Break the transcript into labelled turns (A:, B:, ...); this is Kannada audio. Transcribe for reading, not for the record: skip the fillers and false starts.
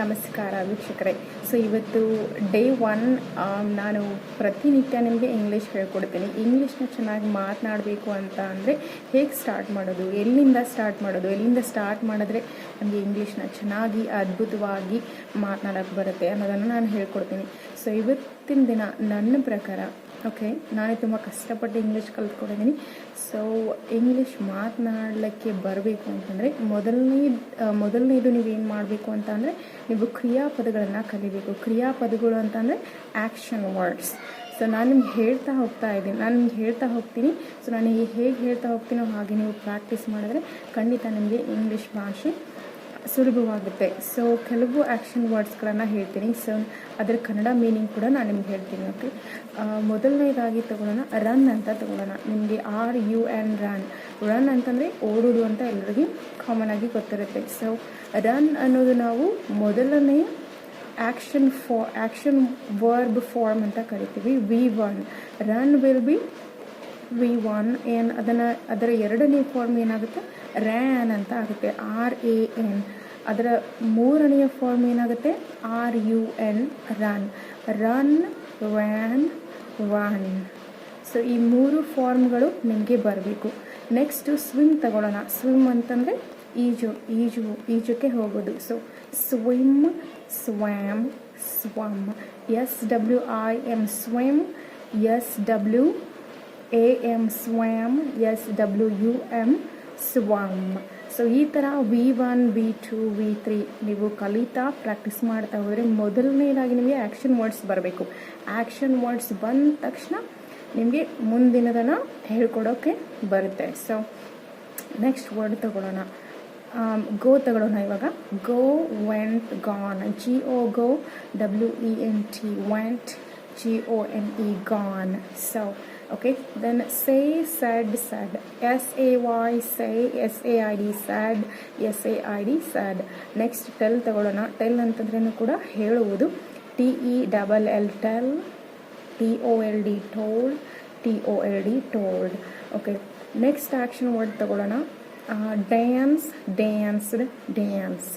A: ನಮಸ್ಕಾರ ವೀಕ್ಷಕರೇ. ಸೊ ಇವತ್ತು ಡೇ 1. ನಾನು ಪ್ರತಿನಿತ್ಯ ನಿಮಗೆ ಇಂಗ್ಲೀಷ್ ಹೇಳ್ಕೊಡ್ತೀನಿ. ಇಂಗ್ಲೀಷ್ನ ಚೆನ್ನಾಗಿ ಮಾತನಾಡಬೇಕು ಅಂತ ಅಂದರೆ ಹೇಗೆ ಸ್ಟಾರ್ಟ್ ಮಾಡೋದು, ಎಲ್ಲಿಂದ ಸ್ಟಾರ್ಟ್ ಮಾಡಿದ್ರೆ ನಮಗೆ ಇಂಗ್ಲೀಷ್ನ ಚೆನ್ನಾಗಿ ಅದ್ಭುತವಾಗಿ ಮಾತನಾಡೋಕ್ಕೆ ಬರುತ್ತೆ ಅನ್ನೋದನ್ನು ನಾನು ಹೇಳ್ಕೊಡ್ತೀನಿ. ಸೊ ಇವತ್ತಿನ ದಿನ ನನ್ನ ಪ್ರಕಾರ ನಾನೇ ತುಂಬ ಕಷ್ಟಪಟ್ಟು ಇಂಗ್ಲೀಷ್ ಕಲ್ತ್ಕೊಂಡಿದ್ದೀನಿ. ಸೊ ಇಂಗ್ಲೀಷ್ ಮಾತನಾಡಲಿಕ್ಕೆ ಬರಬೇಕು ಅಂತಂದರೆ ಮೊದಲನೇದು ನೀವೇನು ಮಾಡಬೇಕು ಅಂತ ಅಂದರೆ ನೀವು ಕ್ರಿಯಾಪದಗಳನ್ನು ಕಲಿಬೇಕು. ಕ್ರಿಯಾಪದಗಳು ಅಂತಂದರೆ ಆ್ಯಕ್ಷನ್ ವರ್ಡ್ಸ್. ಸೊ ನಾನು ನಿಮ್ಗೆ ಹೇಳ್ತಾ ಹೋಗ್ತೀನಿ. ಸೊ ನಾನು ಹೇಗೆ ಹೇಳ್ತಾ ಹೋಗ್ತೀನೋ ಹಾಗೆ ನೀವು ಪ್ರಾಕ್ಟೀಸ್ ಮಾಡಿದ್ರೆ ಖಂಡಿತ ನಿಮಗೆ ಇಂಗ್ಲೀಷ್ ಭಾಷೆ ಸುಲಭವಾಗುತ್ತೆ. ಸೊ ಕೆಲವು ಆ್ಯಕ್ಷನ್ ವರ್ಡ್ಸ್ಗಳನ್ನು ಹೇಳ್ತೀನಿ. ಸೊ ಅದರ ಕನ್ನಡ ಮೀನಿಂಗ್ ಕೂಡ ನಾನು ನಿಮ್ಗೆ ಹೇಳ್ತೀನಿ. ಮೊದಲನೇದಾಗಿ ತಗೊಳ್ಳೋಣ, ರನ್ ಅಂತ ತಗೊಳ್ಳೋಣ. ನಿಮಗೆ RUN ರನ್ ಅಂತಂದರೆ ಓಡೋದು ಅಂತ ಎಲ್ಲರಿಗೂ ಕಾಮನ್ ಆಗಿ ಗೊತ್ತಿರುತ್ತೆ. ಸೊ ರನ್ ಅನ್ನೋದು ನಾವು ಮೊದಲನೇ ಆ್ಯಕ್ಷನ್ ವರ್ಬ್ ಫಾರ್ಮ್ ಅಂತ ಕರಿತೀವಿ. V1 run will be V1. ಅದರ ಎರಡನೇ ಫಾರ್ಮ್ ಏನಾಗುತ್ತೆ, ರ್ಯಾನ್ ಅಂತ ಆಗುತ್ತೆ, RAN. ಅದರ ಮೂರನೆಯ ಫಾರ್ಮ್ ಏನಾಗುತ್ತೆ, RUN run, ran, run. So ಈ ಮೂರು ಫಾರ್ಮ್ಗಳು ನಿಮಗೆ ಬರಬೇಕು. ನೆಕ್ಸ್ಟು ಸ್ವಿಮ್ ತಗೊಳ್ಳೋಣ. ಸ್ವಿಮ್ ಅಂತಂದರೆ ಈಜಕ್ಕೆ ಹೋಗೋದು. So swim, swam, swum. SWIM swim, SWAM swam, SWUM swum. So ಈ ಥರ V1, V2, V3 ನೀವು ಕಲಿತಾ ಪ್ರಾಕ್ಟೀಸ್ ಮಾಡ್ತಾ ಹೋದರೆ ಮೊದಲನೇದಾಗಿ ನಿಮಗೆ ಆ್ಯಕ್ಷನ್ ವರ್ಡ್ಸ್ ಬರಬೇಕು. ಆ್ಯಕ್ಷನ್ ವರ್ಡ್ಸ್ ಬಂದ ತಕ್ಷಣ ನಿಮಗೆ ಮುಂದಿನದನ್ನು ಹೇಳ್ಕೊಡೋಕ್ಕೆ ಬರುತ್ತೆ. ಸೊ ನೆಕ್ಸ್ಟ್ ವರ್ಡ್ ತಗೊಳ್ಳೋಣ. ಗೋ ತಗೊಳ್ಳೋಣ. ಇವಾಗ go, went, gone. GO WENT went, GONE gone. So then say, said. SAY say, SAID sad, SAID. Next tell ತಗೊಳ್ಳೋಣ. ಟೆಲ್ ಅಂತಂದ್ರೂ ಕೂಡ ಹೇಳುವುದು. TELL tell, TOLD told, TOLD told. Next action word ತಗೊಳ್ಳೋಣ. Dance, danced.